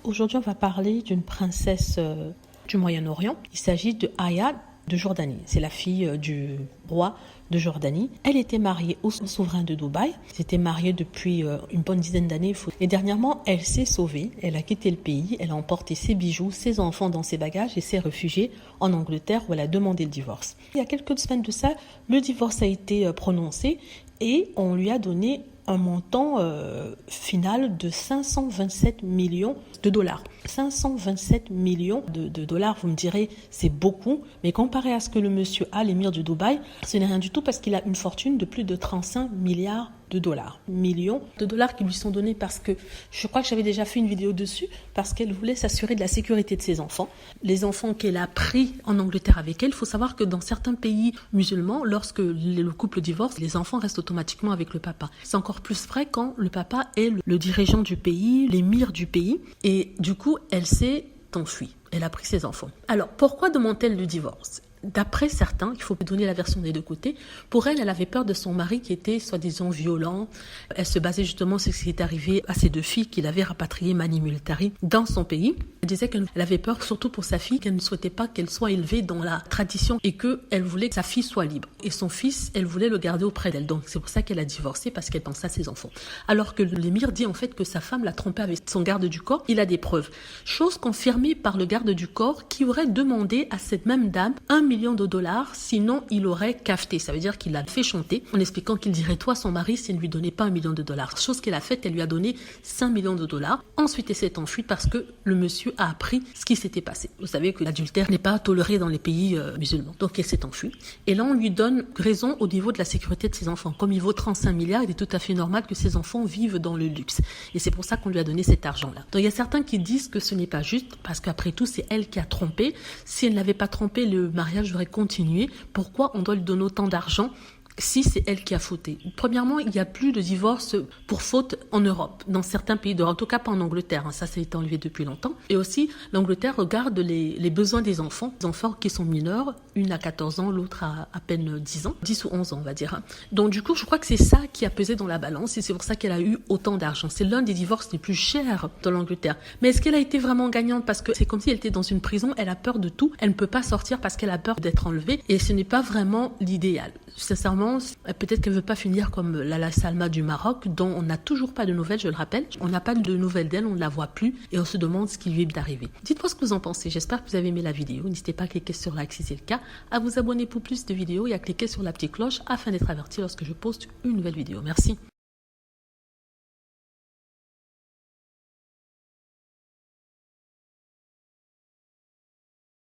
Aujourd'hui, on va parler d'une princesse du Moyen-Orient. Il s'agit de Aya de Jordanie. C'est la fille du roi de Jordanie. Elle était mariée au souverain de Dubaï. Ils étaient mariés depuis une bonne dizaine d'années. Et dernièrement, elle s'est sauvée. Elle a quitté le pays. Elle a emporté ses bijoux, ses enfants dans ses bagages et s'est réfugiée en Angleterre où elle a demandé le divorce. Il y a quelques semaines de ça, le divorce a été prononcé et on lui a donné un montant final de 527 millions de dollars. 527 millions de dollars, vous me direz, c'est beaucoup, mais comparé à ce que le monsieur a, l'émir du Dubaï, ce n'est rien du tout parce qu'il a une fortune de plus de 35 milliards de dollars. Millions de dollars qui lui sont donnés parce que, je crois que j'avais déjà fait une vidéo dessus, parce qu'elle voulait s'assurer de la sécurité de ses enfants. Les enfants qu'elle a pris en Angleterre avec elle, il faut savoir que dans certains pays musulmans, lorsque le couple divorce, les enfants restent automatiquement avec le papa. C'est encore plus vrai quand le papa est le dirigeant du pays, l'émir du pays, et du coup, elle s'est enfuie. Elle a pris ses enfants. Alors, pourquoi demande-t-elle le divorce ? D'après certains, il faut donner la version des deux côtés, pour elle, elle avait peur de son mari qui était soi-disant violent. Elle se basait justement sur ce qui est arrivé à ses deux filles qu'il avait rapatriées mani militari dans son pays. Elle disait qu'elle avait peur surtout pour sa fille, qu'elle ne souhaitait pas qu'elle soit élevée dans la tradition et qu'elle voulait que sa fille soit libre. Et son fils, elle voulait le garder auprès d'elle. Donc c'est pour ça qu'elle a divorcé, parce qu'elle pensait à ses enfants. Alors que l'émir dit en fait que sa femme l'a trompé avec son garde du corps. Il a des preuves. Chose confirmée par le garde du corps qui aurait demandé à cette même dame 1 million de dollars, sinon il aurait cafeté. Ça veut dire qu'il l'a fait chanter en expliquant qu'il dirait toi son mari s'il ne lui donnait pas 1 million de dollars. Chose qu'elle a faite, elle lui a donné 5 millions de dollars. Ensuite, elle s'est enfuie parce que le monsieur a appris ce qui s'était passé. Vous savez que l'adultère n'est pas toléré dans les pays musulmans. Donc elle s'est enfuie. Et là, on lui donne raison au niveau de la sécurité de ses enfants. Comme il vaut 35 milliards, il est tout à fait normal que ses enfants vivent dans le luxe. Et c'est pour ça qu'on lui a donné cet argent-là. Donc il y a certains qui disent que ce n'est pas juste parce qu'après tout, c'est elle qui a trompé. Si elle n'avait pas trompé, le mariage aurait continué. Pourquoi on doit lui donner autant d'argent si c'est elle qui a fauté? Premièrement, il n'y a plus de divorce pour faute en Europe, dans certains pays d'Europe, en tout cas pas en Angleterre, ça a été enlevé depuis longtemps. Et aussi, l'Angleterre regarde les besoins des enfants qui sont mineurs, une à 14 ans, l'autre à peine 10 ans, 10 ou 11 ans on va dire. Donc du coup, je crois que c'est ça qui a pesé dans la balance et c'est pour ça qu'elle a eu autant d'argent. C'est l'un des divorces les plus chers dans l'Angleterre. Mais est-ce qu'elle a été vraiment gagnante? Parce que c'est comme si elle était dans une prison, elle a peur de tout, elle ne peut pas sortir parce qu'elle a peur d'être enlevée et ce n'est pas vraiment l'idéal. Sincèrement, peut-être qu'elle ne veut pas finir comme Lala Salma du Maroc, dont on n'a toujours pas de nouvelles, je le rappelle. On n'a pas de nouvelles d'elle, on ne la voit plus et on se demande ce qui lui est arrivé. Dites-moi ce que vous en pensez. J'espère que vous avez aimé la vidéo. N'hésitez pas à cliquer sur like si c'est le cas, à vous abonner pour plus de vidéos et à cliquer sur la petite cloche afin d'être averti lorsque je poste une nouvelle vidéo. Merci.